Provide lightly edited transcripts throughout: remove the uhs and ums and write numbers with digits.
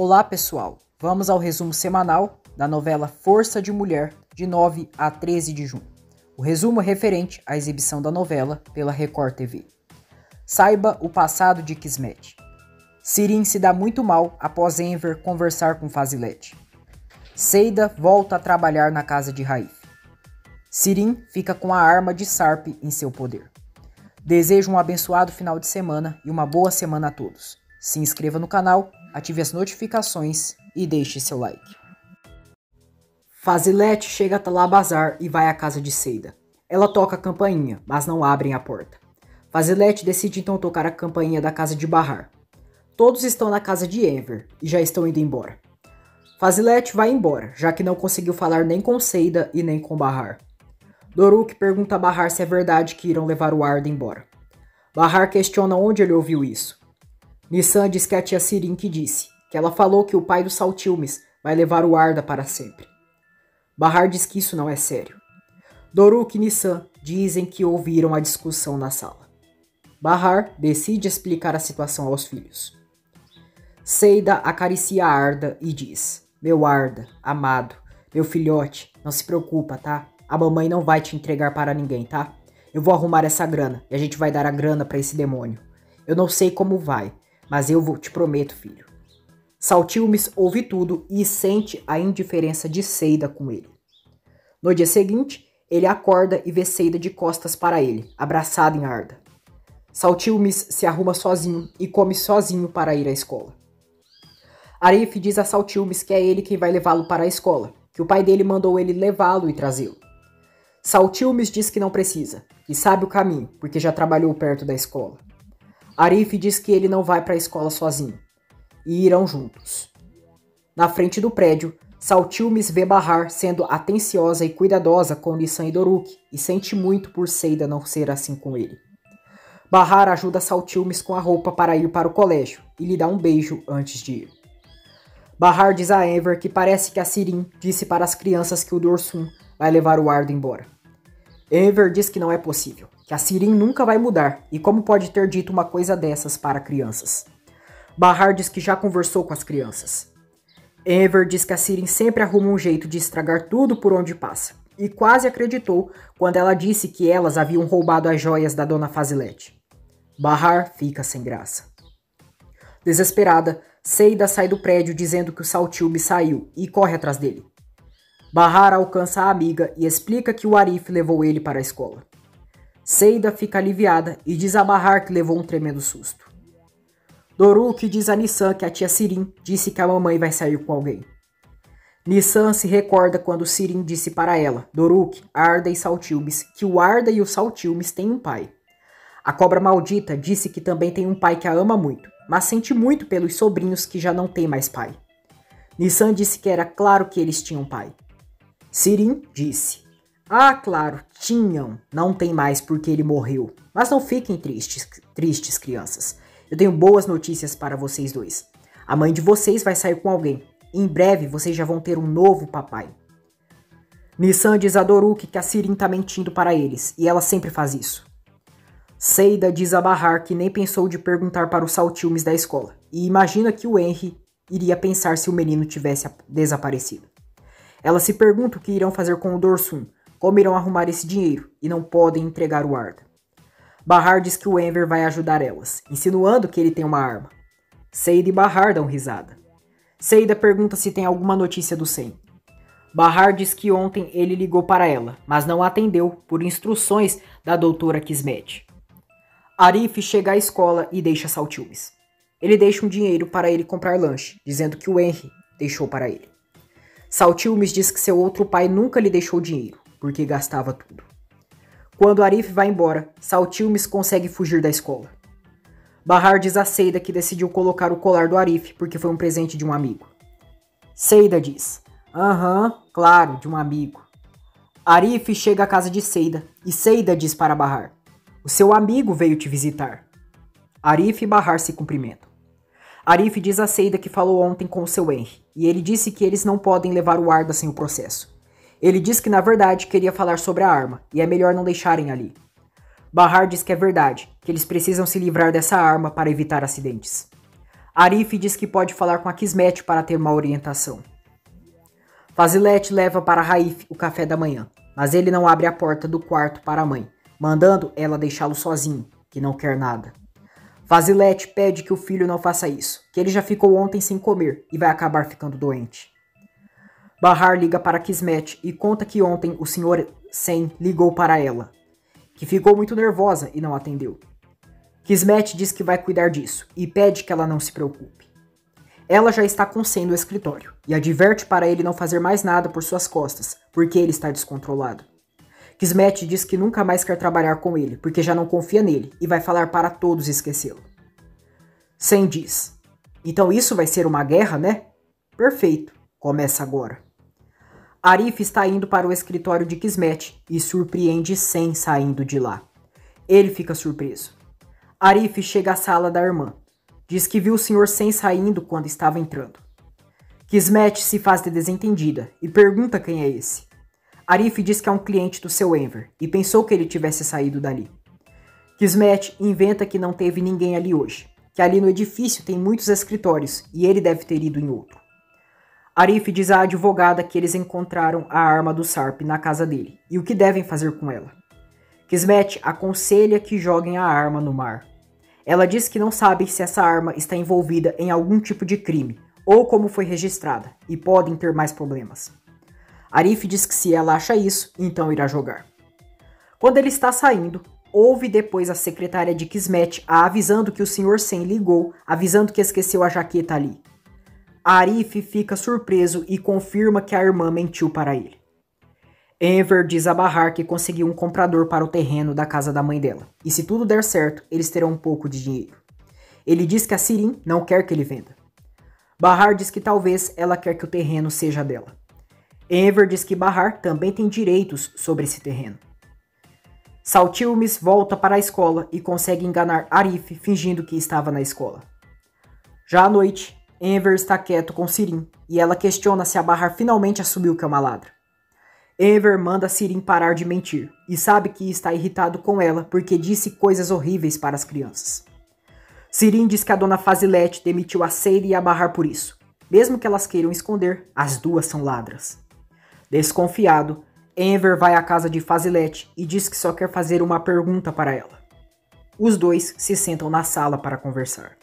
Olá pessoal, vamos ao resumo semanal da novela Força de Mulher, de 9 a 13 de junho. O resumo é referente à exibição da novela pela Record TV. Saiba o passado de Kismet. Sirin se dá muito mal após Enver conversar com Fazilete. Seida volta a trabalhar na casa de Raif. Sirin fica com a arma de Sarp em seu poder. Desejo um abençoado final de semana e uma boa semana a todos. Se inscreva no canal, ative as notificações e deixe seu like. Fazilete chega a Talabazar e vai à casa de Seida. Ela toca a campainha, mas não abrem a porta. Fazilete decide então tocar a campainha da casa de Bahar. Todos estão na casa de Enver e já estão indo embora. Fazilete vai embora, já que não conseguiu falar nem com Seida e nem com Bahar. Doruk pergunta a Bahar se é verdade que irão levar o Arda embora. Bahar questiona onde ele ouviu isso. Nissan diz que é a tia Sirin que disse, que ela falou que o pai do Saltilmes vai levar o Arda para sempre. Bahar diz que isso não é sério. Doruk e Nissan dizem que ouviram a discussão na sala. Bahar decide explicar a situação aos filhos. Seida acaricia Arda e diz, meu Arda, amado, meu filhote, não se preocupa, tá? A mamãe não vai te entregar para ninguém, tá? Eu vou arrumar essa grana e a gente vai dar a grana para esse demônio. Eu não sei como vai, mas eu te prometo, filho. Saltilmes ouve tudo e sente a indiferença de Seida com ele. No dia seguinte, ele acorda e vê Seida de costas para ele, abraçada em Arda. Saltilmes se arruma sozinho e come sozinho para ir à escola. Arif diz a Saltilmes que é ele quem vai levá-lo para a escola, que o pai dele mandou ele levá-lo e trazê-lo. Saltilmes diz que não precisa, e sabe o caminho, porque já trabalhou perto da escola. Arif diz que ele não vai para a escola sozinho, e irão juntos. Na frente do prédio, Saltilmes vê Bahar sendo atenciosa e cuidadosa com Nissan e Doruk, e sente muito por Seida não ser assim com ele. Bahar ajuda Saltilmes com a roupa para ir para o colégio, e lhe dá um beijo antes de ir. Bahar diz a Enver que parece que a Sirin disse para as crianças que o Dorsum vai levar o Arda embora. Enver diz que não é possível, que a Sirin nunca vai mudar, e como pode ter dito uma coisa dessas para crianças. Bahar diz que já conversou com as crianças. Enver diz que a Sirin sempre arruma um jeito de estragar tudo por onde passa, e quase acreditou quando ela disse que elas haviam roubado as joias da dona Fazilete. Bahar fica sem graça. Desesperada, Seida sai do prédio dizendo que o Saltilme saiu e corre atrás dele. Bahar alcança a amiga e explica que o Arif levou ele para a escola. Seida fica aliviada e diz a Bahar que levou um tremendo susto. Doruk diz a Nissan que a tia Sirin disse que a mamãe vai sair com alguém. Nissan se recorda quando Sirin disse para ela, Doruk, Arda e Saltilmes, que o Arda e o Saltilmes têm um pai. A cobra maldita disse que também tem um pai que a ama muito, mas sente muito pelos sobrinhos que já não têm mais pai. Nissan disse que era claro que eles tinham pai. Sirin disse, ah, claro, tinham, não tem mais porque ele morreu. Mas não fiquem tristes, crianças. Eu tenho boas notícias para vocês dois. A mãe de vocês vai sair com alguém. Em breve vocês já vão ter um novo papai. Nissan diz a Doruk que a Sirin tá mentindo para eles, e ela sempre faz isso. Seida diz a Bahar que nem pensou de perguntar para os Saltilmes da escola, e imagina que o Henry iria pensar se o menino tivesse desaparecido. Ela se pergunta o que irão fazer com o Dorsum, como irão arrumar esse dinheiro, e não podem entregar o Arda. Bahar diz que o Enver vai ajudar elas, insinuando que ele tem uma arma. Seida e Bahar dão risada. Seida pergunta se tem alguma notícia do Sen. Bahar diz que ontem ele ligou para ela, mas não atendeu por instruções da doutora Kismet. Arif chega à escola e deixa Saltilmes. Ele deixa um dinheiro para ele comprar lanche, dizendo que o Henry deixou para ele. Saltilmes diz que seu outro pai nunca lhe deixou dinheiro, porque gastava tudo. Quando Arif vai embora, Saltilmes consegue fugir da escola. Bahar diz a Seida que decidiu colocar o colar do Arif porque foi um presente de um amigo. Seida diz, aham, claro, de um amigo. Arif chega à casa de Seida e Seida diz para Bahar, o seu amigo veio te visitar. Arif e Bahar se cumprimentam. Arif diz a Seida que falou ontem com o seu Henry, e ele disse que eles não podem levar o Arda sem o processo. Ele diz que na verdade queria falar sobre a arma, e é melhor não deixarem ali. Bahar diz que é verdade, que eles precisam se livrar dessa arma para evitar acidentes. Arif diz que pode falar com a Kismet para ter uma orientação. Fazilet leva para Raif o café da manhã, mas ele não abre a porta do quarto para a mãe, mandando ela deixá-lo sozinho, que não quer nada. Fazilet pede que o filho não faça isso, que ele já ficou ontem sem comer e vai acabar ficando doente. Bahar liga para Kismet e conta que ontem o Sr. Sen ligou para ela, que ficou muito nervosa e não atendeu. Kismet diz que vai cuidar disso e pede que ela não se preocupe. Ela já está com Sen no escritório e adverte para ele não fazer mais nada por suas costas, porque ele está descontrolado. Kismet diz que nunca mais quer trabalhar com ele, porque já não confia nele e vai falar para todos esquecê-lo. Sen diz: então isso vai ser uma guerra, né? Perfeito, começa agora. Arif está indo para o escritório de Kismet e surpreende Sen saindo de lá. Ele fica surpreso. Arif chega à sala da irmã. Diz que viu o Sr. Sen saindo quando estava entrando. Kismet se faz de desentendida e pergunta quem é esse. Arif diz que é um cliente do seu Enver e pensou que ele tivesse saído dali. Kismet inventa que não teve ninguém ali hoje, que ali no edifício tem muitos escritórios e ele deve ter ido em outro. Arif diz à advogada que eles encontraram a arma do Sarp na casa dele e o que devem fazer com ela. Kismet aconselha que joguem a arma no mar. Ela diz que não sabe se essa arma está envolvida em algum tipo de crime ou como foi registrada e podem ter mais problemas. Arif diz que se ela acha isso, então irá jogar. Quando ele está saindo, ouve depois a secretária de Kismet a avisando que o Sr. Sen ligou, avisando que esqueceu a jaqueta ali. Arif fica surpreso e confirma que a irmã mentiu para ele. Enver diz a Bahar que conseguiu um comprador para o terreno da casa da mãe dela, e se tudo der certo, eles terão um pouco de dinheiro. Ele diz que a Sirin não quer que ele venda. Bahar diz que talvez ela quer que o terreno seja dela. Enver diz que Bahar também tem direitos sobre esse terreno. Saltilmes volta para a escola e consegue enganar Arif fingindo que estava na escola. Já à noite, Enver está quieto com Sirin e ela questiona se a Bahar finalmente assumiu que é uma ladra. Enver manda Sirin parar de mentir e sabe que está irritado com ela porque disse coisas horríveis para as crianças. Sirin diz que a dona Fazilet demitiu a Seida e a Bahar por isso. Mesmo que elas queiram esconder, as duas são ladras. Desconfiado, Enver vai à casa de Fazilet e diz que só quer fazer uma pergunta para ela. Os dois se sentam na sala para conversar.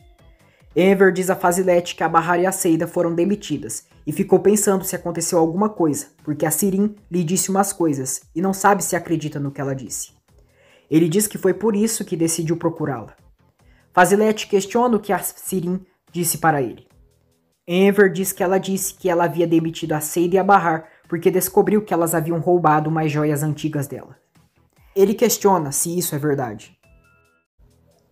Enver diz a Fazilet que a Bahar e a Seida foram demitidas e ficou pensando se aconteceu alguma coisa, porque a Sirin lhe disse umas coisas e não sabe se acredita no que ela disse. Ele diz que foi por isso que decidiu procurá-la. Fazilet questiona o que a Sirin disse para ele. Enver diz que ela disse que ela havia demitido a Seida e a Bahar porque descobriu que elas haviam roubado umas joias antigas dela. Ele questiona se isso é verdade.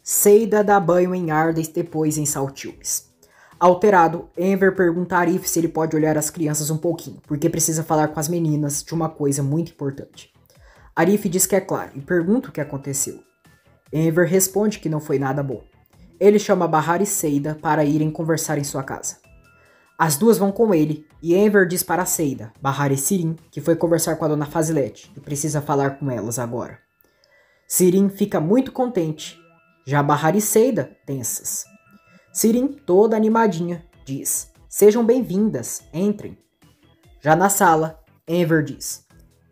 Seida dá banho em Ardes depois em Saltilmes. Alterado, Enver pergunta a Arif se ele pode olhar as crianças um pouquinho, porque precisa falar com as meninas de uma coisa muito importante. Arif diz que é claro e pergunta o que aconteceu. Enver responde que não foi nada bom. Ele chama Bahar e Seida para irem conversar em sua casa. As duas vão com ele e Enver diz para Seida, Bahar e Sirin que foi conversar com a dona Fazilet e precisa falar com elas agora. Sirin fica muito contente. Já Bahar e Seida, tensas. Sirin, toda animadinha, diz: sejam bem-vindas, entrem. Já na sala, Enver diz: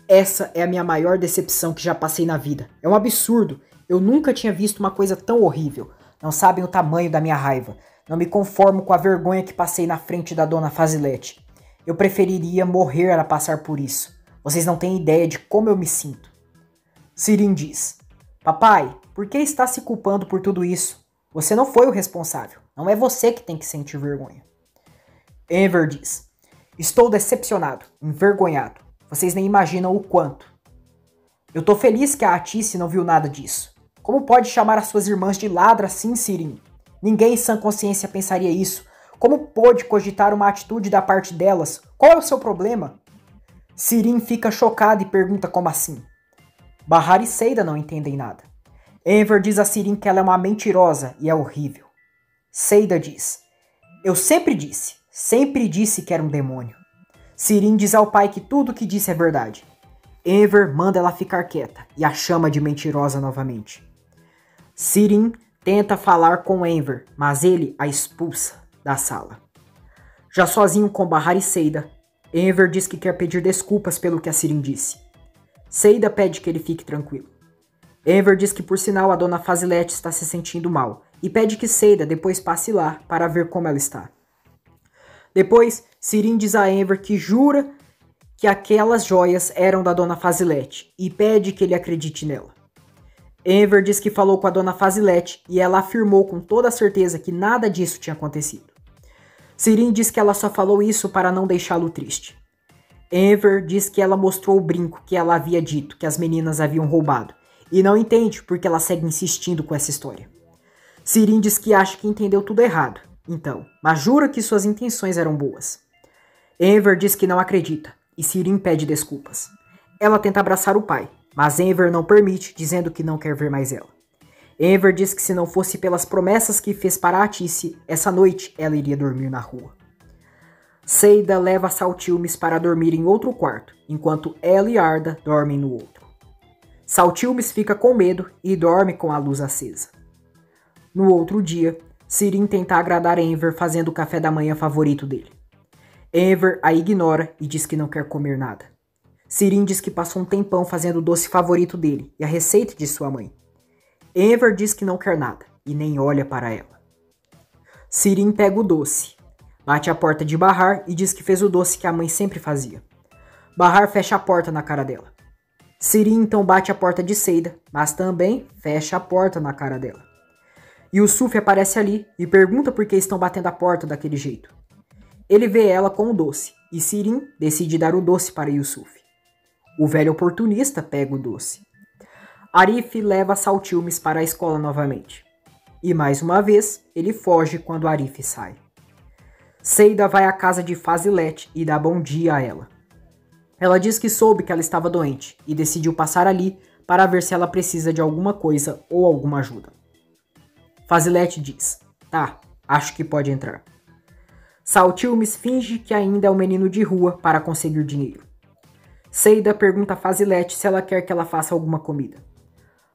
essa é a minha maior decepção que já passei na vida. É um absurdo. Eu nunca tinha visto uma coisa tão horrível. Não sabem o tamanho da minha raiva. Não me conformo com a vergonha que passei na frente da dona Fazilet. Eu preferiria morrer a passar por isso. Vocês não têm ideia de como eu me sinto. Sirin diz: papai, por que está se culpando por tudo isso? Você não foi o responsável. Não é você que tem que sentir vergonha. Enver diz: estou decepcionado, envergonhado. Vocês nem imaginam o quanto. Eu tô feliz que a Atice não viu nada disso. Como pode chamar as suas irmãs de ladra assim, Sirin? Ninguém em sã consciência pensaria isso. Como pôde cogitar uma atitude da parte delas? Qual é o seu problema? Sirin fica chocada e pergunta como assim. Bahar e Seida não entendem nada. Enver diz a Sirin que ela é uma mentirosa e é horrível. Seida diz: eu sempre disse que era um demônio. Sirin diz ao pai que tudo o que disse é verdade. Enver manda ela ficar quieta e a chama de mentirosa novamente. Sirin tenta falar com Enver, mas ele a expulsa. da sala. Já sozinho com Bahar e Seida, Enver diz que quer pedir desculpas pelo que a Sirin disse. Seida pede que ele fique tranquilo. Enver diz que por sinal a dona Fazilete está se sentindo mal e pede que Seida depois passe lá para ver como ela está. Depois, Sirin diz a Enver que jura que aquelas joias eram da dona Fazilete e pede que ele acredite nela. Enver diz que falou com a dona Fazilete e ela afirmou com toda certeza que nada disso tinha acontecido. Sirin diz que ela só falou isso para não deixá-lo triste. Enver diz que ela mostrou o brinco que ela havia dito que as meninas haviam roubado e não entende porque ela segue insistindo com essa história. Sirin diz que acha que entendeu tudo errado, então, mas jura que suas intenções eram boas. Enver diz que não acredita e Sirin pede desculpas. Ela tenta abraçar o pai, mas Enver não permite, dizendo que não quer ver mais ela. Enver diz que se não fosse pelas promessas que fez para Atice, essa noite ela iria dormir na rua. Seida leva Saltilmes para dormir em outro quarto, enquanto ela e Arda dormem no outro. Saltilmes fica com medo e dorme com a luz acesa. No outro dia, Sirin tenta agradar Enver fazendo o café da manhã favorito dele. Enver a ignora e diz que não quer comer nada. Sirin diz que passou um tempão fazendo o doce favorito dele e a receita de sua mãe. Enver diz que não quer nada e nem olha para ela. Sirin pega o doce, bate a porta de Bahar e diz que fez o doce que a mãe sempre fazia. Bahar fecha a porta na cara dela. Sirin então bate a porta de Seida, mas também fecha a porta na cara dela. Yusuf aparece ali e pergunta por que estão batendo a porta daquele jeito. Ele vê ela com o doce e Sirin decide dar o doce para Yusuf. O velho oportunista pega o doce. Arif leva Saltilmes para a escola novamente. E mais uma vez, ele foge quando Arif sai. Seida vai à casa de Fazilete e dá bom dia a ela. Ela diz que soube que ela estava doente e decidiu passar ali para ver se ela precisa de alguma coisa ou alguma ajuda. Fazilete diz, tá, acho que pode entrar. Saltilmes finge que ainda é um menino de rua para conseguir dinheiro. Seida pergunta a Fazilete se ela quer que ela faça alguma comida.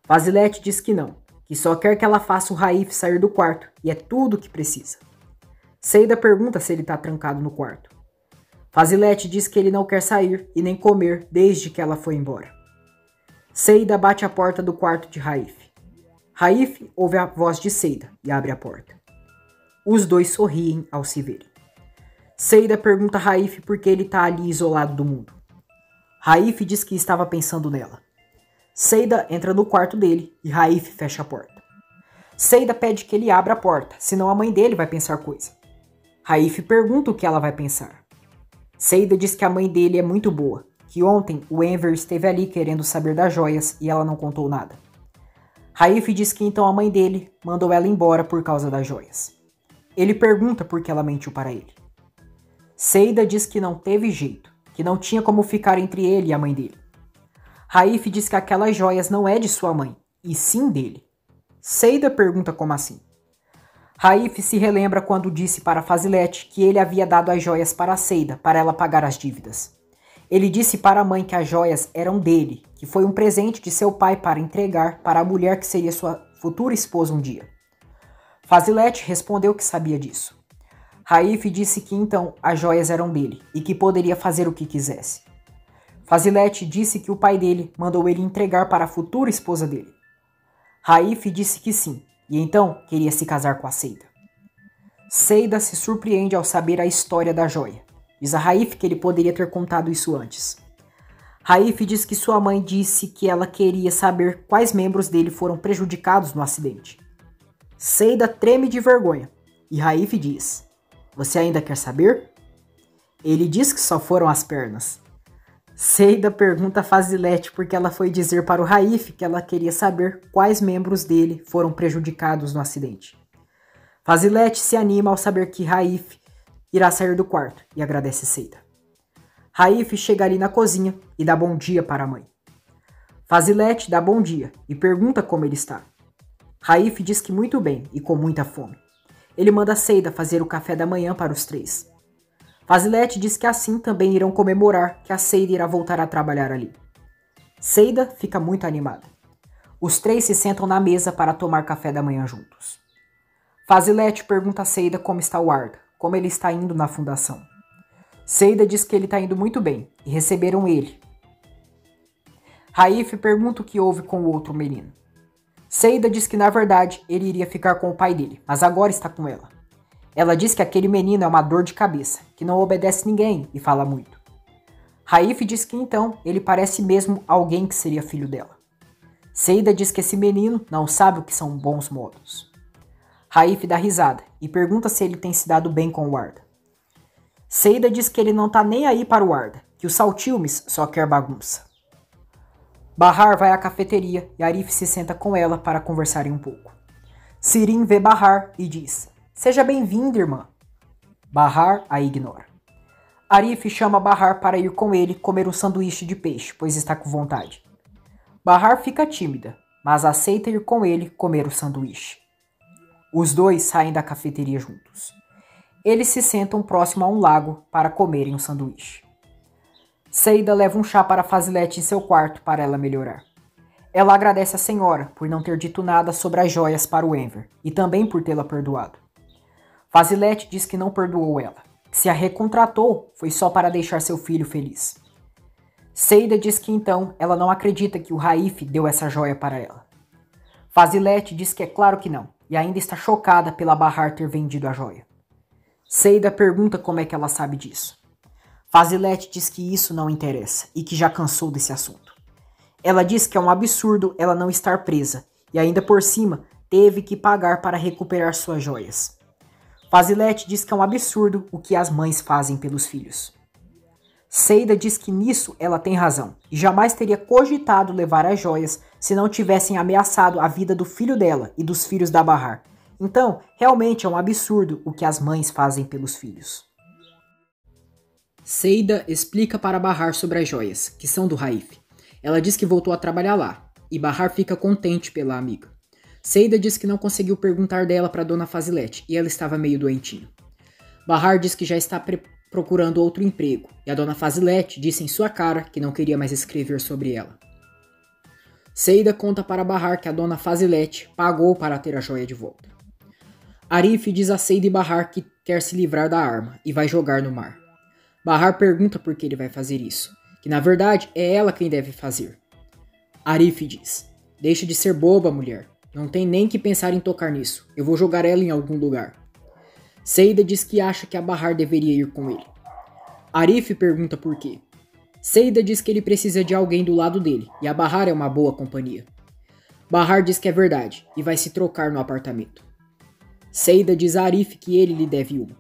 Fazilete diz que não, que só quer que ela faça o Raif sair do quarto e é tudo o que precisa. Seida pergunta se ele está trancado no quarto. Fazilete diz que ele não quer sair e nem comer desde que ela foi embora. Seida bate a porta do quarto de Raif. Raif ouve a voz de Seida e abre a porta. Os dois sorriem ao se verem. Seida pergunta a Raif por que ele está ali isolado do mundo. Raif diz que estava pensando nela. Seida entra no quarto dele e Raif fecha a porta. Seida pede que ele abra a porta, senão a mãe dele vai pensar coisa. Raif pergunta o que ela vai pensar. Seida diz que a mãe dele é muito boa, que ontem o Enver esteve ali querendo saber das joias e ela não contou nada. Raif diz que então a mãe dele mandou ela embora por causa das joias. Ele pergunta por que ela mentiu para ele. Seida diz que não teve jeito, que não tinha como ficar entre ele e a mãe dele. Raif diz que aquelas joias não é de sua mãe, e sim dele. Seida pergunta como assim. Raif se relembra quando disse para Fazilete que ele havia dado as joias para Seida para ela pagar as dívidas. Ele disse para a mãe que as joias eram dele, que foi um presente de seu pai para entregar para a mulher que seria sua futura esposa um dia. Fazilete respondeu que sabia disso. Raif disse que então as joias eram dele e que poderia fazer o que quisesse. Fazilete disse que o pai dele mandou ele entregar para a futura esposa dele. Raif disse que sim, e então queria se casar com a Seida. Seida se surpreende ao saber a história da joia. Diz a Raif que ele poderia ter contado isso antes. Raif diz que sua mãe disse que ela queria saber quais membros dele foram prejudicados no acidente. Seida treme de vergonha e Raif diz: "Você ainda quer saber?" Ele diz que só foram as pernas. Seida pergunta a Fazilete porque ela foi dizer para o Raif que ela queria saber quais membros dele foram prejudicados no acidente. Fazilete se anima ao saber que Raif irá sair do quarto e agradece Seida. Raif chega ali na cozinha e dá bom dia para a mãe. Fazilete dá bom dia e pergunta como ele está. Raif diz que muito bem e com muita fome. Ele manda Seida fazer o café da manhã para os três. Fazilete diz que assim também irão comemorar que a Seida irá voltar a trabalhar ali. Seida fica muito animada. Os três se sentam na mesa para tomar café da manhã juntos. Fazilete pergunta a Seida como está o Arda, como ele está indo na fundação. Seida diz que ele está indo muito bem e receberam ele. Raif pergunta o que houve com o outro menino. Seida diz que na verdade ele iria ficar com o pai dele, mas agora está com ela. Ela diz que aquele menino é uma dor de cabeça, que não obedece ninguém e fala muito. Raif diz que então ele parece mesmo alguém que seria filho dela. Seida diz que esse menino não sabe o que são bons modos. Raif dá risada e pergunta se ele tem se dado bem com o Arda. Seida diz que ele não tá nem aí para o Arda, que o Saltilmes só quer bagunça. Bahar vai à cafeteria e Arif se senta com ela para conversarem um pouco. Sirin vê Bahar e diz: "Seja bem-vinda, irmã." Bahar a ignora. Arif chama Bahar para ir com ele comer um sanduíche de peixe, pois está com vontade. Bahar fica tímida, mas aceita ir com ele comer o sanduíche. Os dois saem da cafeteria juntos. Eles se sentam próximo a um lago para comerem um sanduíche. Seida leva um chá para Fazilete em seu quarto para ela melhorar. Ela agradece a senhora por não ter dito nada sobre as joias para o Enver e também por tê-la perdoado. Fazilete diz que não perdoou ela. Se a recontratou, foi só para deixar seu filho feliz. Seida diz que então ela não acredita que o Raif deu essa joia para ela. Fazilete diz que é claro que não, e ainda está chocada pela Bahar ter vendido a joia. Seida pergunta como é que ela sabe disso. Fazilete diz que isso não interessa e que já cansou desse assunto. Ela diz que é um absurdo ela não estar presa e ainda por cima teve que pagar para recuperar suas joias. Fazilete diz que é um absurdo o que as mães fazem pelos filhos. Seida diz que nisso ela tem razão e jamais teria cogitado levar as joias se não tivessem ameaçado a vida do filho dela e dos filhos da Bahar. Então, realmente é um absurdo o que as mães fazem pelos filhos. Seida explica para Bahar sobre as joias, que são do Raif. Ela diz que voltou a trabalhar lá, e Bahar fica contente pela amiga. Seida diz que não conseguiu perguntar dela para Dona Fazilete, e ela estava meio doentinha. Bahar diz que já está procurando outro emprego, e a Dona Fazilete disse em sua cara que não queria mais escrever sobre ela. Seida conta para Bahar que a Dona Fazilete pagou para ter a joia de volta. Arif diz a Seida e Bahar que quer se livrar da arma e vai jogar no mar. Bahar pergunta por que ele vai fazer isso, que na verdade é ela quem deve fazer. Arif diz: "Deixa de ser boba, mulher. Não tem nem que pensar em tocar nisso. Eu vou jogar ela em algum lugar." Seida diz que acha que a Bahar deveria ir com ele. Arif pergunta por quê. Seida diz que ele precisa de alguém do lado dele, e a Bahar é uma boa companhia. Bahar diz que é verdade, e vai se trocar no apartamento. Seida diz a Arif que ele lhe deve uma.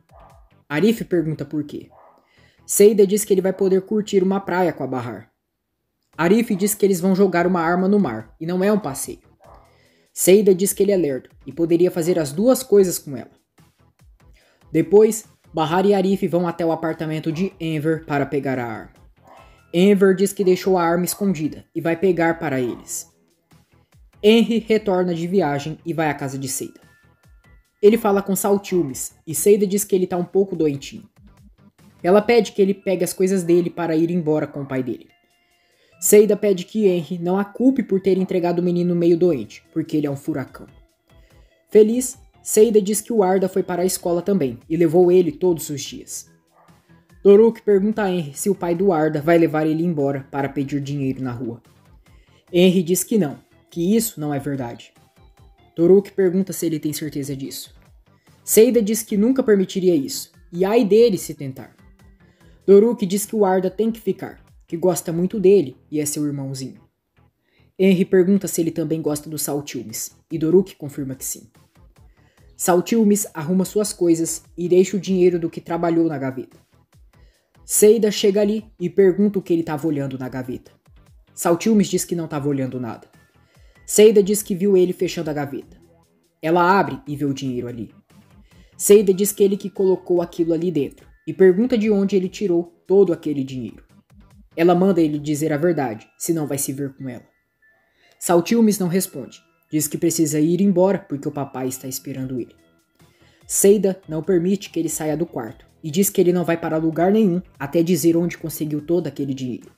Arif pergunta por quê. Seida diz que ele vai poder curtir uma praia com a Bahar. Arif diz que eles vão jogar uma arma no mar, e não é um passeio. Seida diz que ele é lerdo, e poderia fazer as duas coisas com ela. Depois, Bahar e Arif vão até o apartamento de Enver para pegar a arma. Enver diz que deixou a arma escondida, e vai pegar para eles. Henry retorna de viagem e vai à casa de Seida. Ele fala com Saltilmes, e Seida diz que ele está um pouco doentinho. Ela pede que ele pegue as coisas dele para ir embora com o pai dele. Seida pede que Henry não a culpe por ter entregado o menino meio doente, porque ele é um furacão. Feliz, Seida diz que o Arda foi para a escola também e levou ele todos os dias. Doruk pergunta a Henry se o pai do Arda vai levar ele embora para pedir dinheiro na rua. Henry diz que não, que isso não é verdade. Doruk pergunta se ele tem certeza disso. Seida diz que nunca permitiria isso, e ai dele se tentar. Doruk diz que o Arda tem que ficar, que gosta muito dele e é seu irmãozinho. Henry pergunta se ele também gosta do Saltilmes, e Doruk confirma que sim. Saltilmes arruma suas coisas e deixa o dinheiro do que trabalhou na gaveta. Seida chega ali e pergunta o que ele estava olhando na gaveta. Saltilmes diz que não estava olhando nada. Seida diz que viu ele fechando a gaveta. Ela abre e vê o dinheiro ali. Seida diz que ele que colocou aquilo ali dentro e pergunta de onde ele tirou todo aquele dinheiro. Ela manda ele dizer a verdade, senão vai se ver com ela. Saltilmes não responde. Diz que precisa ir embora porque o papai está esperando ele. Seida não permite que ele saia do quarto e diz que ele não vai para lugar nenhum até dizer onde conseguiu todo aquele dinheiro.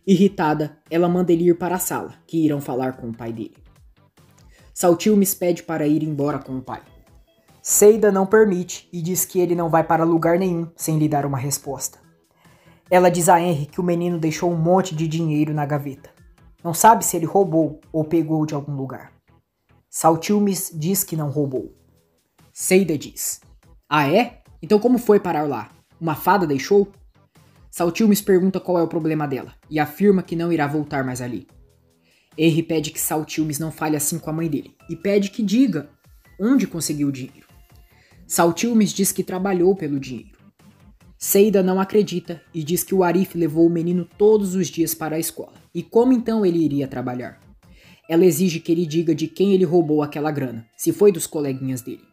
Irritada, ela manda ele ir para a sala, que irão falar com o pai dele. Saltilmes pede para ir embora com o pai. Seida não permite e diz que ele não vai para lugar nenhum sem lhe dar uma resposta. Ela diz a Henry que o menino deixou um monte de dinheiro na gaveta. Não sabe se ele roubou ou pegou de algum lugar. Saltilmes diz que não roubou. Seida diz: "Ah é? Então como foi parar lá? Uma fada deixou?" Saltilmes pergunta qual é o problema dela e afirma que não irá voltar mais ali. Henry pede que Saltilmes não fale assim com a mãe dele e pede que diga onde conseguiu o dinheiro. Saltilmes diz que trabalhou pelo dinheiro. Seida não acredita e diz que o Arif levou o menino todos os dias para a escola. E como então ele iria trabalhar? Ela exige que ele diga de quem ele roubou aquela grana, se foi dos coleguinhas dele.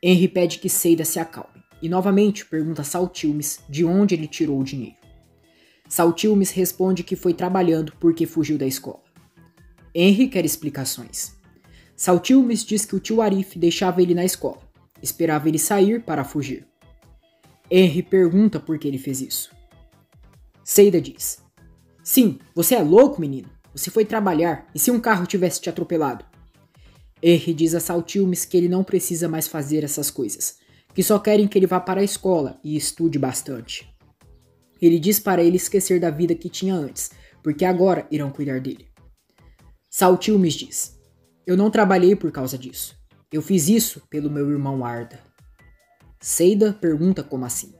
Henry pede que Seida se acalme e novamente pergunta a Saltilmes de onde ele tirou o dinheiro. Saltilmes responde que foi trabalhando porque fugiu da escola. Henry quer explicações. Saltilmes diz que o tio Arif deixava ele na escola, esperava ele sair para fugir. Henry pergunta por que ele fez isso. Seida diz: "Sim, você é louco, menino. Você foi trabalhar, e se um carro tivesse te atropelado?" Henry diz a Saltilmes que ele não precisa mais fazer essas coisas, que só querem que ele vá para a escola e estude bastante. Ele diz para ele esquecer da vida que tinha antes, porque agora irão cuidar dele. Saltilmes diz: "Eu não trabalhei por causa disso. Eu fiz isso pelo meu irmão Arda." Seida pergunta como assim.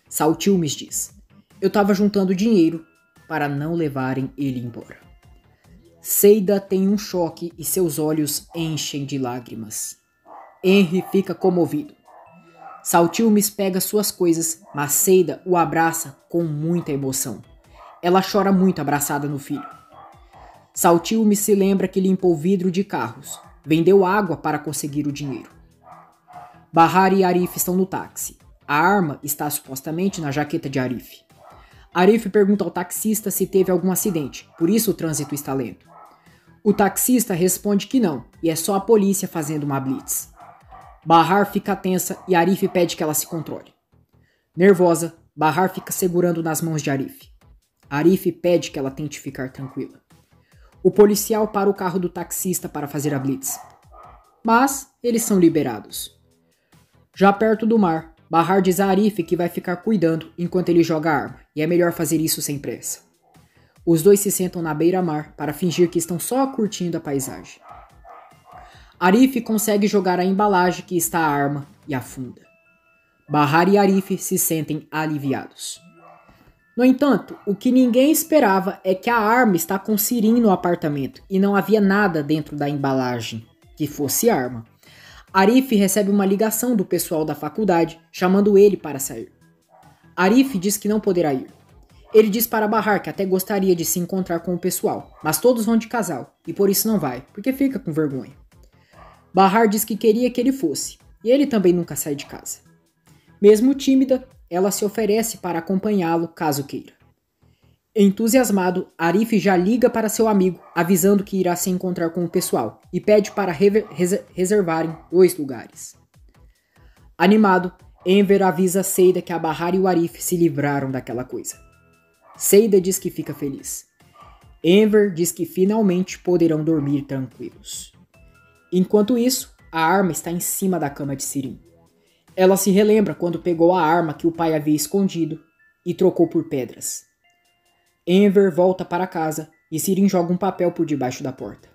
Saltilmes diz: "Eu estava juntando dinheiro para não levarem ele embora." Seida tem um choque e seus olhos enchem de lágrimas. Henry fica comovido. Saltilmes pega suas coisas, mas Seida o abraça com muita emoção. Ela chora muito abraçada no filho. Saltilmes se lembra que limpou vidro de carros, vendeu água para conseguir o dinheiro. Bahar e Arif estão no táxi. A arma está supostamente na jaqueta de Arif. Arif pergunta ao taxista se teve algum acidente, por isso o trânsito está lento. O taxista responde que não, e é só a polícia fazendo uma blitz. Bahar fica tensa e Arif pede que ela se controle. Nervosa, Bahar fica segurando nas mãos de Arif. Arif pede que ela tente ficar tranquila. O policial para o carro do taxista para fazer a blitz. Mas eles são liberados. Já perto do mar, Bahar diz a Arif que vai ficar cuidando enquanto ele joga a arma, e é melhor fazer isso sem pressa. Os dois se sentam na beira-mar para fingir que estão só curtindo a paisagem. Arif consegue jogar a embalagem que está a arma e afunda. Bahar e Arif se sentem aliviados. No entanto, o que ninguém esperava é que a arma está com Sirin no apartamento e não havia nada dentro da embalagem que fosse arma. Arif recebe uma ligação do pessoal da faculdade chamando ele para sair. Arif diz que não poderá ir. Ele diz para Bahar que até gostaria de se encontrar com o pessoal, mas todos vão de casal e por isso não vai, porque fica com vergonha. Bahar diz que queria que ele fosse, e ele também nunca sai de casa. Mesmo tímida, ela se oferece para acompanhá-lo caso queira. Entusiasmado, Arif já liga para seu amigo, avisando que irá se encontrar com o pessoal, e pede para reservarem 2 lugares. Animado, Enver avisa Seida que a Bahar e o Arif se livraram daquela coisa. Seida diz que fica feliz. Enver diz que finalmente poderão dormir tranquilos. Enquanto isso, a arma está em cima da cama de Sirin. Ela se relembra quando pegou a arma que o pai havia escondido e trocou por pedras. Enver volta para casa e Sirin joga um papel por debaixo da porta.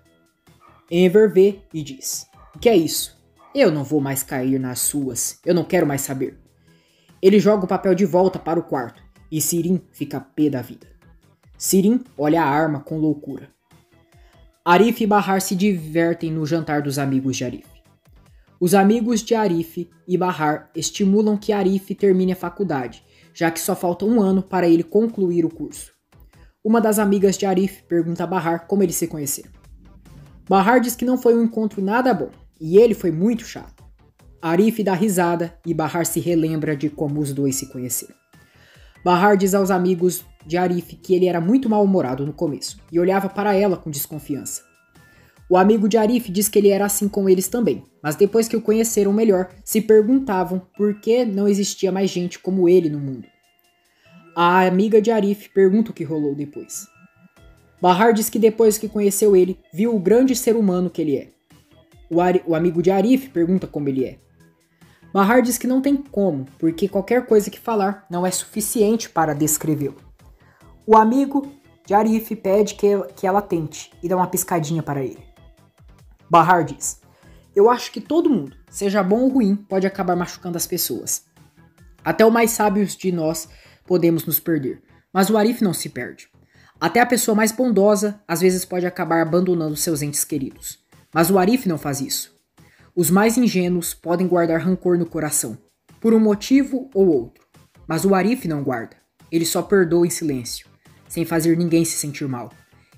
Enver vê e diz: "O que é isso? Eu não vou mais cair nas suas, eu não quero mais saber." Ele joga o papel de volta para o quarto e Sirin fica pé da vida. Sirin olha a arma com loucura. Arif e Bahar se divertem no jantar dos amigos de Arif. Os amigos de Arif e Bahar estimulam que Arif termine a faculdade, já que só falta 1 ano para ele concluir o curso. Uma das amigas de Arif pergunta a Bahar como eles se conheceram. Bahar diz que não foi um encontro nada bom, e ele foi muito chato. Arif dá risada e Bahar se relembra de como os dois se conheceram. Bahar diz aos amigos de Arif que ele era muito mal-humorado no começo e olhava para ela com desconfiança. O amigo de Arif diz que ele era assim com eles também, mas depois que o conheceram melhor, se perguntavam por que não existia mais gente como ele no mundo. A amiga de Arif pergunta o que rolou depois. Bahar diz que depois que conheceu ele, viu o grande ser humano que ele é. O amigo de Arif pergunta como ele é. Bahar diz que não tem como, porque qualquer coisa que falar não é suficiente para descrevê-lo. O amigo de Arif pede que ela tente e dá uma piscadinha para ele. Bahar diz: eu acho que todo mundo, seja bom ou ruim, pode acabar machucando as pessoas. Até os mais sábios de nós podemos nos perder, mas o Arif não se perde. Até a pessoa mais bondosa às vezes pode acabar abandonando seus entes queridos, mas o Arif não faz isso. Os mais ingênuos podem guardar rancor no coração, por um motivo ou outro, mas o Arif não guarda. Ele só perdoa em silêncio, sem fazer ninguém se sentir mal.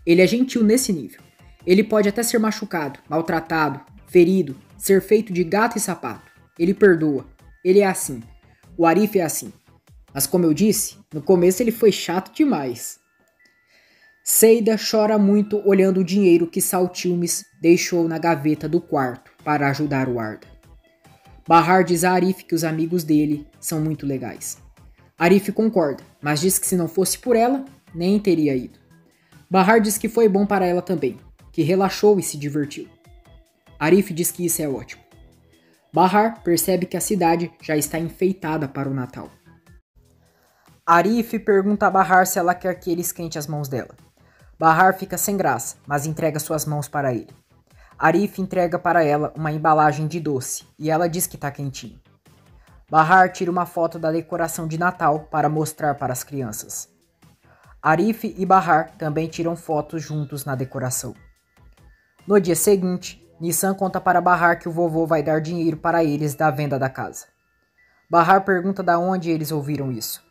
Ele é gentil nesse nível. Ele pode até ser machucado, maltratado, ferido, ser feito de gato e sapato. Ele perdoa. Ele é assim. O Arif é assim. Mas como eu disse, no começo ele foi chato demais. Seida chora muito olhando o dinheiro que Saltilmes deixou na gaveta do quarto para ajudar o Arda. Bahar diz a Arif que os amigos dele são muito legais. Arif concorda, mas diz que se não fosse por ela, nem teria ido. Bahar diz que foi bom para ela também, que relaxou e se divertiu. Arif diz que isso é ótimo. Bahar percebe que a cidade já está enfeitada para o Natal. Arif pergunta a Bahar se ela quer que ele esquente as mãos dela. Bahar fica sem graça, mas entrega suas mãos para ele. Arif entrega para ela uma embalagem de doce e ela diz que está quentinho. Bahar tira uma foto da decoração de Natal para mostrar para as crianças. Arif e Bahar também tiram fotos juntos na decoração. No dia seguinte, Nissan conta para Bahar que o vovô vai dar dinheiro para eles da venda da casa. Bahar pergunta de onde eles ouviram isso.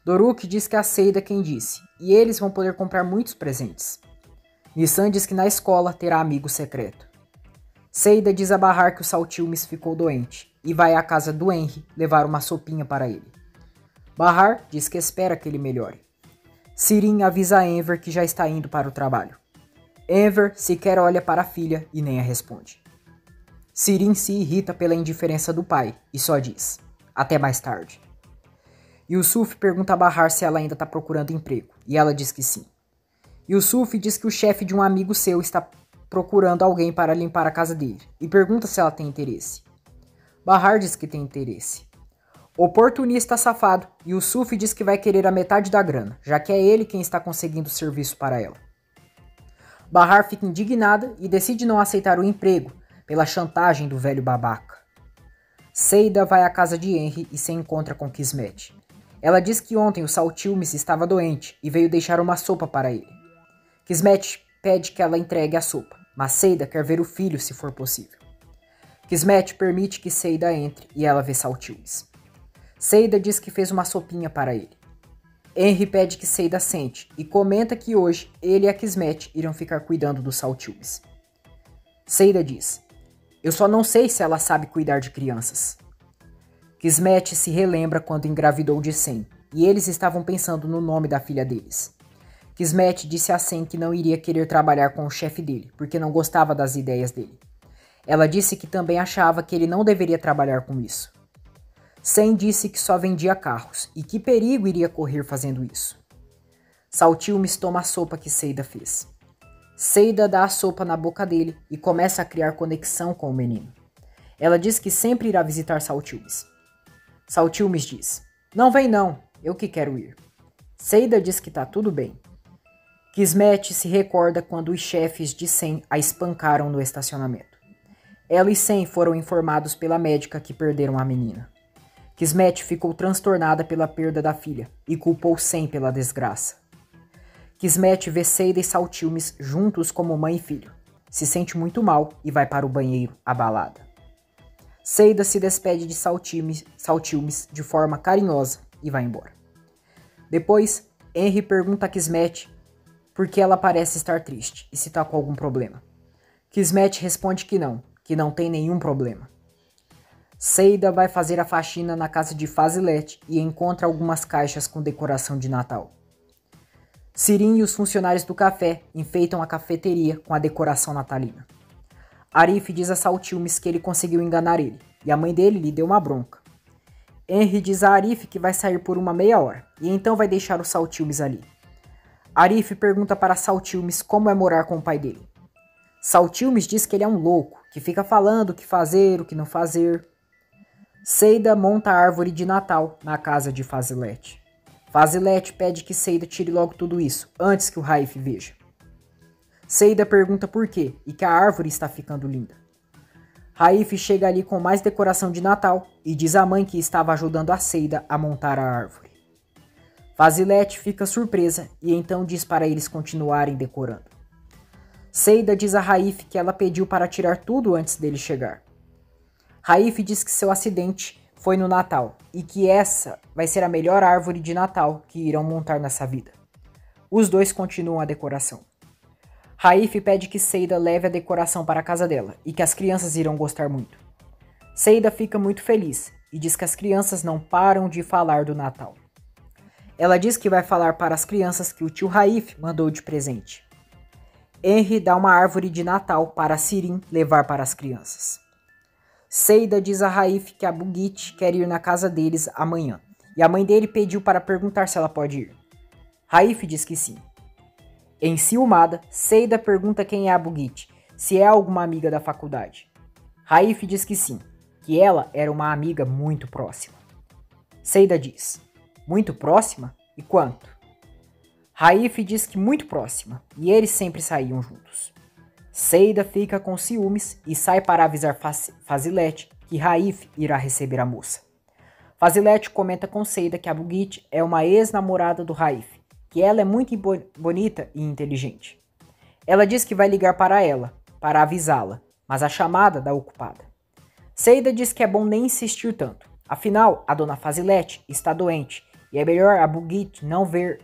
Doruk diz que é a Seida quem disse, e eles vão poder comprar muitos presentes. Nissan diz que na escola terá amigo secreto. Seida diz a Bahar que o Saltilmes ficou doente e vai à casa do Henry levar uma sopinha para ele. Bahar diz que espera que ele melhore. Sirin avisa a Enver que já está indo para o trabalho. Enver sequer olha para a filha e nem a responde. Sirin se irrita pela indiferença do pai e só diz: até mais tarde. Yusuf pergunta a Bahar se ela ainda está procurando emprego, e ela diz que sim. Yusuf diz que o chefe de um amigo seu está procurando alguém para limpar a casa dele, e pergunta se ela tem interesse. Bahar diz que tem interesse. Oportunista safado, Yusuf diz que vai querer a metade da grana, já que é ele quem está conseguindo o serviço para ela. Bahar fica indignada e decide não aceitar o emprego, pela chantagem do velho babaca. Seida vai à casa de Henry e se encontra com Kismet. Ela diz que ontem o Saltilmes estava doente e veio deixar uma sopa para ele. Kismet pede que ela entregue a sopa, mas Seida quer ver o filho se for possível. Kismet permite que Seida entre e ela vê Saltilmes. Seida diz que fez uma sopinha para ele. Henry pede que Seida sente e comenta que hoje ele e a Kismet irão ficar cuidando dos Saltilmes. Seida diz: eu só não sei se ela sabe cuidar de crianças. Kismet se relembra quando engravidou de Sen, e eles estavam pensando no nome da filha deles. Kismet disse a Sen que não iria querer trabalhar com o chefe dele, porque não gostava das ideias dele. Ela disse que também achava que ele não deveria trabalhar com isso. Sen disse que só vendia carros, e que perigo iria correr fazendo isso. Saltilmes toma a sopa que Seida fez. Seida dá a sopa na boca dele e começa a criar conexão com o menino. Ela diz que sempre irá visitar Saltilmes. Saltilmes diz: não vem não, eu que quero ir. Seida diz que tá tudo bem. Kismet se recorda quando os chefes de Sen a espancaram no estacionamento. Ela e Sen foram informados pela médica que perderam a menina. Kismet ficou transtornada pela perda da filha e culpou Sen pela desgraça. Kismet vê Seida e Saltilmes juntos como mãe e filho. Se sente muito mal e vai para o banheiro abalada. Seida se despede de Saltilmes de forma carinhosa e vai embora. Depois, Henry pergunta a Kismet por que ela parece estar triste e se está com algum problema. Kismet responde que não tem nenhum problema. Seida vai fazer a faxina na casa de Fazilet e encontra algumas caixas com decoração de Natal. Sirin e os funcionários do café enfeitam a cafeteria com a decoração natalina. Arif diz a Saltilmes que ele conseguiu enganar ele, e a mãe dele lhe deu uma bronca. Henry diz a Arif que vai sair por uma meia hora, e então vai deixar o Saltilmes ali. Arif pergunta para Saltilmes como é morar com o pai dele. Saltilmes diz que ele é um louco, que fica falando o que fazer, o que não fazer. Seida monta a árvore de Natal na casa de Fazilete. Fazilete pede que Seida tire logo tudo isso, antes que o Raif veja. Seida pergunta por quê e que a árvore está ficando linda. Raif chega ali com mais decoração de Natal e diz à mãe que estava ajudando a Seida a montar a árvore. Fazilete fica surpresa e então diz para eles continuarem decorando. Seida diz a Raif que ela pediu para tirar tudo antes dele chegar. Raif diz que seu acidente foi no Natal e que essa vai ser a melhor árvore de Natal que irão montar nessa vida. Os dois continuam a decoração. Raif pede que Seida leve a decoração para a casa dela e que as crianças irão gostar muito. Seida fica muito feliz e diz que as crianças não param de falar do Natal. Ela diz que vai falar para as crianças que o tio Raif mandou de presente. Henry dá uma árvore de Natal para Sirin levar para as crianças. Seida diz a Raif que a Bugit quer ir na casa deles amanhã e a mãe dele pediu para perguntar se ela pode ir. Raif diz que sim. Enciumada, Seida pergunta quem é a Bugit, se é alguma amiga da faculdade. Raif diz que sim, que ela era uma amiga muito próxima. Seida diz, muito próxima? E quanto? Raif diz que muito próxima, e eles sempre saíam juntos. Seida fica com ciúmes e sai para avisar Fazilete que Raif irá receber a moça. Fazilete comenta com Seida que a Bugit é uma ex-namorada do Raif, que ela é muito bonita e inteligente. Ela diz que vai ligar para ela, para avisá-la, mas a chamada dá ocupada. Seida diz que é bom nem insistir tanto, afinal a dona Fazilete está doente e é melhor a Bugit não ver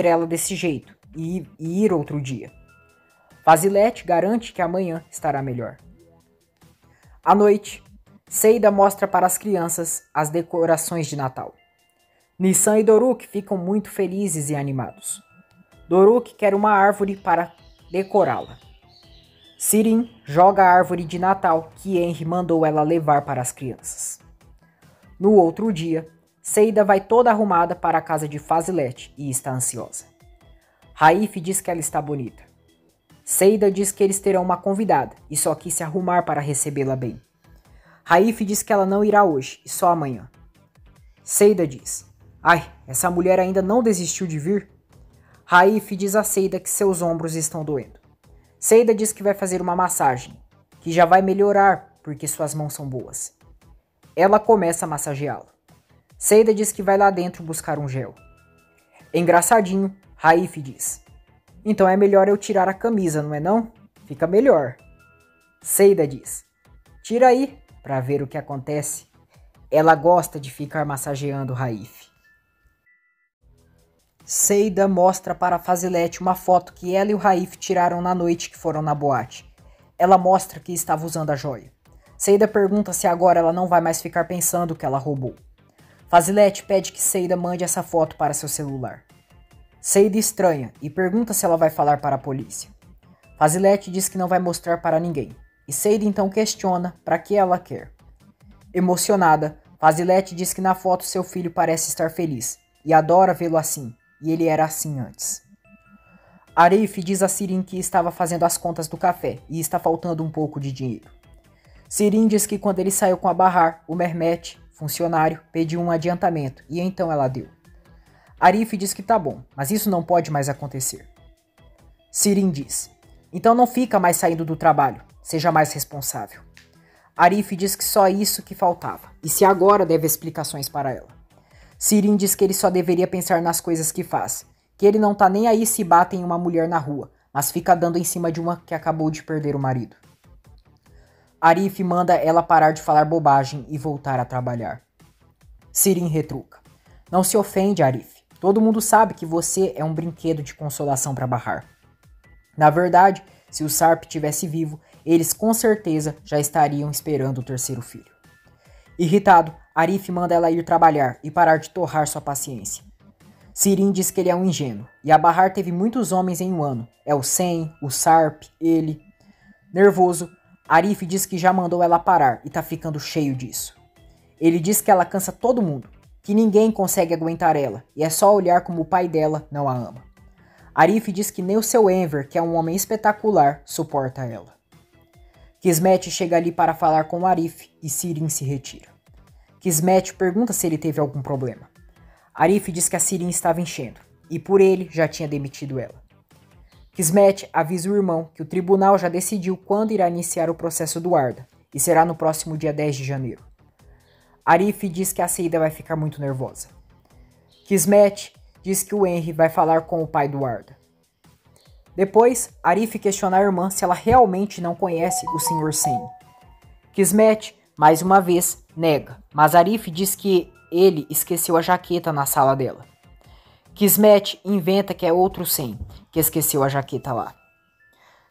ela desse jeito e ir outro dia. Fazilete garante que amanhã estará melhor. À noite, Seida mostra para as crianças as decorações de Natal. Nissan e Doruk ficam muito felizes e animados. Doruk quer uma árvore para decorá-la. Sirin joga a árvore de Natal que Henry mandou ela levar para as crianças. No outro dia, Seida vai toda arrumada para a casa de Fazilete e está ansiosa. Raif diz que ela está bonita. Seida diz que eles terão uma convidada e só quis se arrumar para recebê-la bem. Raif diz que ela não irá hoje e só amanhã. Seida diz, ai, essa mulher ainda não desistiu de vir? Raif diz a Seida que seus ombros estão doendo. Seida diz que vai fazer uma massagem, que já vai melhorar porque suas mãos são boas. Ela começa a massageá-lo. Seida diz que vai lá dentro buscar um gel. Engraçadinho, Raif diz, então é melhor eu tirar a camisa, não é não? Fica melhor. Seida diz, tira aí para ver o que acontece. Ela gosta de ficar massageando Raif. Seida mostra para Fazilete uma foto que ela e o Raif tiraram na noite que foram na boate. Ela mostra que estava usando a joia. Seida pergunta se agora ela não vai mais ficar pensando que ela roubou. Fazilete pede que Seida mande essa foto para seu celular. Seida estranha e pergunta se ela vai falar para a polícia. Fazilete diz que não vai mostrar para ninguém, e Seida então questiona para que ela quer. Emocionada, Fazilete diz que na foto seu filho parece estar feliz, e adora vê-lo assim, e ele era assim antes. Arif diz a Sirin que estava fazendo as contas do café, e está faltando um pouco de dinheiro. Sirin diz que quando ele saiu com a Bahar, o Mehmet, funcionário, pediu um adiantamento, e então ela deu. Arif diz que tá bom, mas isso não pode mais acontecer. Sirin diz, então não fica mais saindo do trabalho, seja mais responsável. Arif diz que só isso que faltava, e se agora deve explicações para ela. Sirin diz que ele só deveria pensar nas coisas que faz, que ele não tá nem aí se batem uma mulher na rua, mas fica dando em cima de uma que acabou de perder o marido. Arif manda ela parar de falar bobagem e voltar a trabalhar. Sirin retruca, não se ofende, Arif. Todo mundo sabe que você é um brinquedo de consolação para Bahar. Na verdade, se o Sarp tivesse vivo, eles com certeza já estariam esperando o terceiro filho. Irritado, Arif manda ela ir trabalhar e parar de torrar sua paciência. Sirin diz que ele é um ingênuo, e a Bahar teve muitos homens em um ano. É o Sen, o Sarp, ele. Nervoso, Arif diz que já mandou ela parar e tá ficando cheio disso. Ele diz que ela cansa todo mundo, que ninguém consegue aguentar ela, e é só olhar como o pai dela não a ama. Arif diz que nem o seu Enver, que é um homem espetacular, suporta ela. Kismet chega ali para falar com Arif e Sirin se retira. Kismet pergunta se ele teve algum problema. Arif diz que a Sirin estava enchendo e por ele já tinha demitido ela. Kismet avisa o irmão que o tribunal já decidiu quando irá iniciar o processo do Arda e será no próximo dia 10 de janeiro. Arif diz que a Seida vai ficar muito nervosa. Kismet diz que o Henry vai falar com o pai do Arda. Depois, Arif questiona a irmã se ela realmente não conhece o Sr. Sen. Kismet, mais uma vez, nega, mas Arif diz que ele esqueceu a jaqueta na sala dela. Kismet inventa que é outro Sen, que esqueceu a jaqueta lá.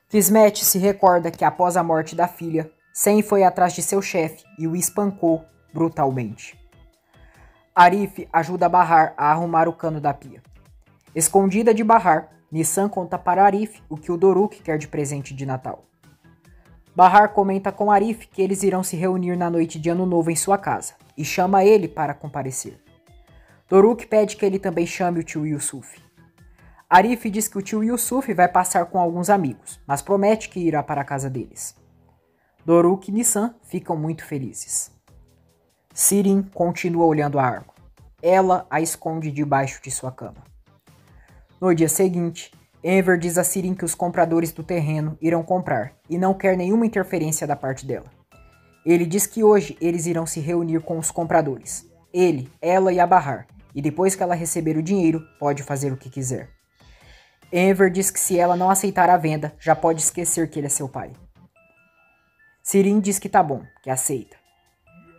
Kismet se recorda que após a morte da filha, Sen foi atrás de seu chefe e o espancou brutalmente. Arif ajuda Bahar a arrumar o cano da pia. Escondida de Bahar, Nissan conta para Arif o que o Doruk quer de presente de Natal. Bahar comenta com Arif que eles irão se reunir na noite de Ano Novo em sua casa e chama ele para comparecer. Doruk pede que ele também chame o tio Yusuf. Arif diz que o tio Yusuf vai passar com alguns amigos, mas promete que irá para a casa deles. Doruk e Nissan ficam muito felizes. Sirin continua olhando a arma. Ela a esconde debaixo de sua cama. No dia seguinte, Enver diz a Sirin que os compradores do terreno irão comprar e não quer nenhuma interferência da parte dela. Ele diz que hoje eles irão se reunir com os compradores. Ele, ela e a Bahar, e depois que ela receber o dinheiro, pode fazer o que quiser. Enver diz que se ela não aceitar a venda, já pode esquecer que ele é seu pai. Sirin diz que tá bom, que aceita.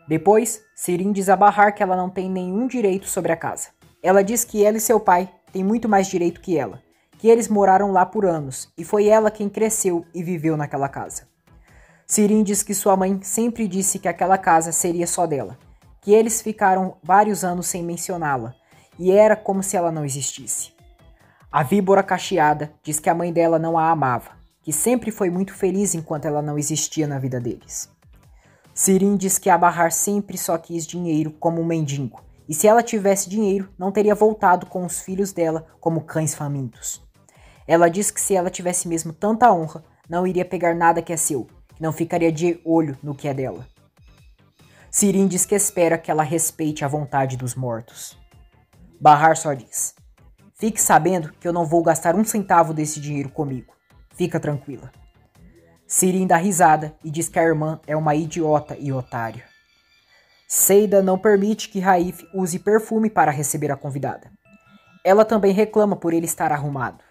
Depois, Sirin diz a Bahar que ela não tem nenhum direito sobre a casa. Ela diz que ela e seu pai têm muito mais direito que ela, que eles moraram lá por anos e foi ela quem cresceu e viveu naquela casa. Sirin diz que sua mãe sempre disse que aquela casa seria só dela, que eles ficaram vários anos sem mencioná-la e era como se ela não existisse. A víbora cacheada diz que a mãe dela não a amava, que sempre foi muito feliz enquanto ela não existia na vida deles. Sirin diz que a Bahar sempre só quis dinheiro como um mendigo, e se ela tivesse dinheiro, não teria voltado com os filhos dela como cães famintos. Ela diz que se ela tivesse mesmo tanta honra, não iria pegar nada que é seu, que não ficaria de olho no que é dela. Sirin diz que espera que ela respeite a vontade dos mortos. Bahar só diz: fique sabendo que eu não vou gastar um centavo desse dinheiro comigo. Fica tranquila. Sirin dá risada e diz que a irmã é uma idiota e otária. Seida não permite que Raif use perfume para receber a convidada. Ela também reclama por ele estar arrumado.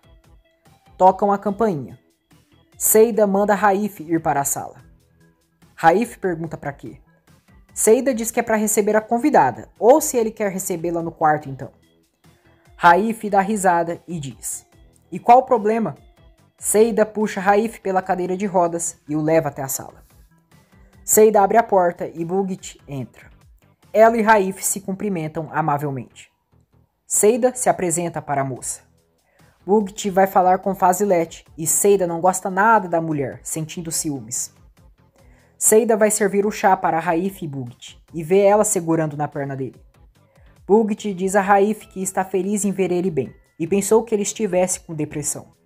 Tocam a campainha. Seida manda Raif ir para a sala. Raif pergunta para quê. Seida diz que é para receber a convidada, ou se ele quer recebê-la no quarto então. Raif dá risada e diz: e qual o problema? Seida puxa Raif pela cadeira de rodas e o leva até a sala. Seida abre a porta e Bugit entra. Ela e Raif se cumprimentam amavelmente. Seida se apresenta para a moça. Bugit vai falar com Fazilet e Seida não gosta nada da mulher, sentindo ciúmes. Seida vai servir o chá para Raif e Bugit e vê ela segurando na perna dele. Bugit diz a Raif que está feliz em ver ele bem e pensou que ele estivesse com depressão.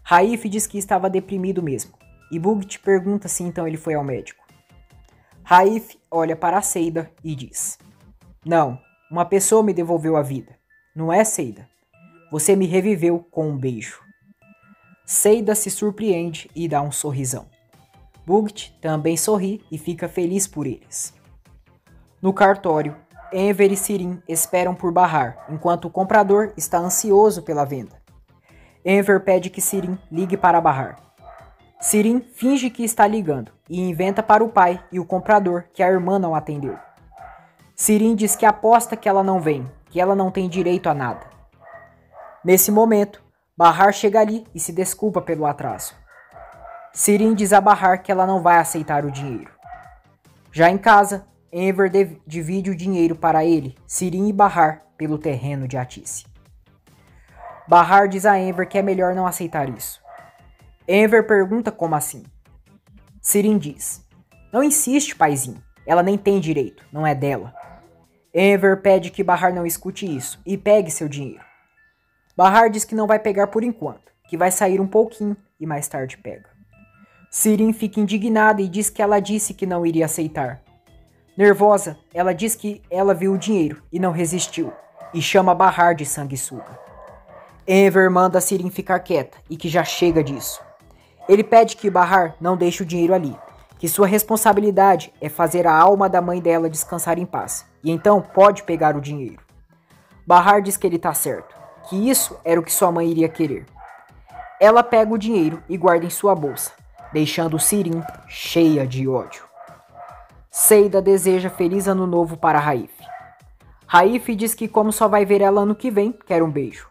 Raif diz que estava deprimido mesmo, e Bugit pergunta se então ele foi ao médico. Raif olha para Seida e diz: não, uma pessoa me devolveu a vida. Não é, Seida? Você me reviveu com um beijo. Seida se surpreende e dá um sorrisão. Bugit também sorri e fica feliz por eles. No cartório, Enver e Sirin esperam por Bahar, enquanto o comprador está ansioso pela venda. Enver pede que Sirin ligue para Bahar. Sirin finge que está ligando e inventa para o pai e o comprador que a irmã não atendeu. Sirin diz que aposta que ela não vem, que ela não tem direito a nada. Nesse momento, Bahar chega ali e se desculpa pelo atraso. Sirin diz a Bahar que ela não vai aceitar o dinheiro. Já em casa, Enver divide o dinheiro para ele, Sirin e Bahar, pelo terreno de Atice. Bahar diz a Enver que é melhor não aceitar isso. Enver pergunta como assim. Sirin diz: não insiste, paizinho, ela nem tem direito, não é dela. Enver pede que Bahar não escute isso e pegue seu dinheiro. Bahar diz que não vai pegar por enquanto, que vai sair um pouquinho e mais tarde pega. Sirin fica indignada e diz que ela disse que não iria aceitar. Nervosa, ela diz que ela viu o dinheiro e não resistiu, e chama Bahar de sanguessuga. Enver manda Sirin ficar quieta e que já chega disso. Ele pede que Bahar não deixe o dinheiro ali, que sua responsabilidade é fazer a alma da mãe dela descansar em paz, e então pode pegar o dinheiro. Bahar diz que ele tá certo, que isso era o que sua mãe iria querer. Ela pega o dinheiro e guarda em sua bolsa, deixando Sirin cheia de ódio. Seida deseja feliz ano novo para Raif. Raif diz que como só vai ver ela ano que vem, quer um beijo.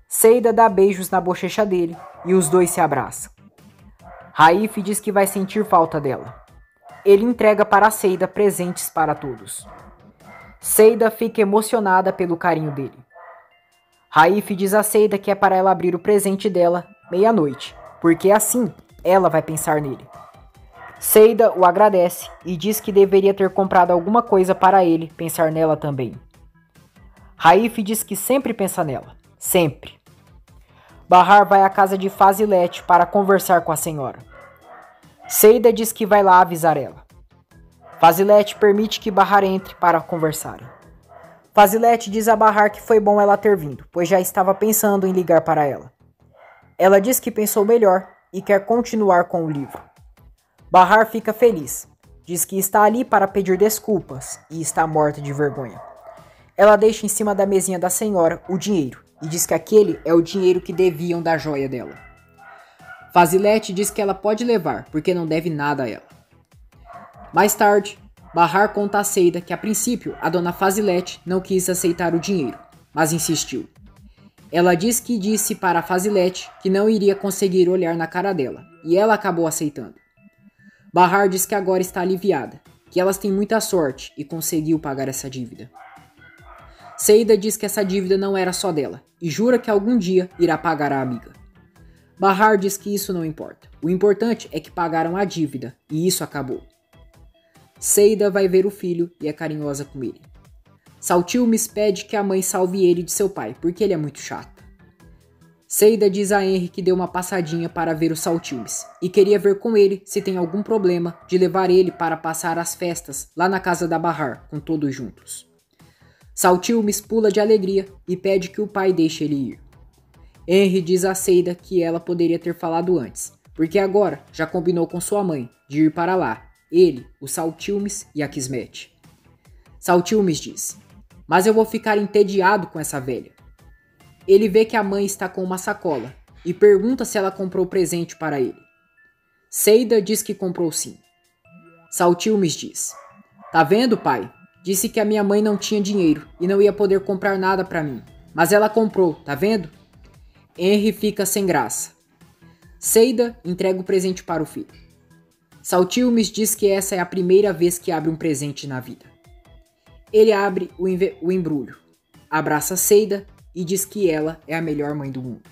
Seida dá beijos na bochecha dele e os dois se abraçam. Raif diz que vai sentir falta dela. Ele entrega para Seida presentes para todos. Seida fica emocionada pelo carinho dele. Raif diz a Seida que é para ela abrir o presente dela meia-noite, porque assim ela vai pensar nele. Seida o agradece e diz que deveria ter comprado alguma coisa para ele pensar nela também. Raif diz que sempre pensa nela, sempre. Bahar vai à casa de Fazilet para conversar com a senhora. Seida diz que vai lá avisar ela. Fazilet permite que Bahar entre para conversarem. Fazilet diz a Bahar que foi bom ela ter vindo, pois já estava pensando em ligar para ela. Ela diz que pensou melhor e quer continuar com o livro. Bahar fica feliz, diz que está ali para pedir desculpas e está morta de vergonha. Ela deixa em cima da mesinha da senhora o dinheiro e diz que aquele é o dinheiro que deviam da joia dela. Fazilet diz que ela pode levar porque não deve nada a ela. Mais tarde, Bahar conta a Seida que a princípio a dona Fazilet não quis aceitar o dinheiro, mas insistiu. Ela diz que disse para Fazilet que não iria conseguir olhar na cara dela, e ela acabou aceitando. Bahar diz que agora está aliviada, que elas têm muita sorte e conseguiu pagar essa dívida. Seida diz que essa dívida não era só dela, e jura que algum dia irá pagar a amiga. Bahar diz que isso não importa, o importante é que pagaram a dívida, e isso acabou. Seida vai ver o filho e é carinhosa com ele. Saltilmes pede que a mãe salve ele de seu pai, porque ele é muito chato. Seida diz a Henry que deu uma passadinha para ver o Saltilmes e queria ver com ele se tem algum problema de levar ele para passar as festas lá na casa da Bahar, com todos juntos. Saltilmes pula de alegria e pede que o pai deixe ele ir. Henry diz a Seida que ela poderia ter falado antes, porque agora já combinou com sua mãe de ir para lá, ele, o Saltilmes e a Kismet. Saltilmes diz: "Mas eu vou ficar entediado com essa velha." Ele vê que a mãe está com uma sacola e pergunta se ela comprou presente para ele. Seida diz que comprou sim. Saltilmes diz: "Tá vendo, pai? Disse que a minha mãe não tinha dinheiro e não ia poder comprar nada para mim. Mas ela comprou, tá vendo?" Henry fica sem graça. Seida entrega o presente para o filho. Saltilmes diz que essa é a primeira vez que abre um presente na vida. Ele abre o embrulho, abraça Seida e diz que ela é a melhor mãe do mundo.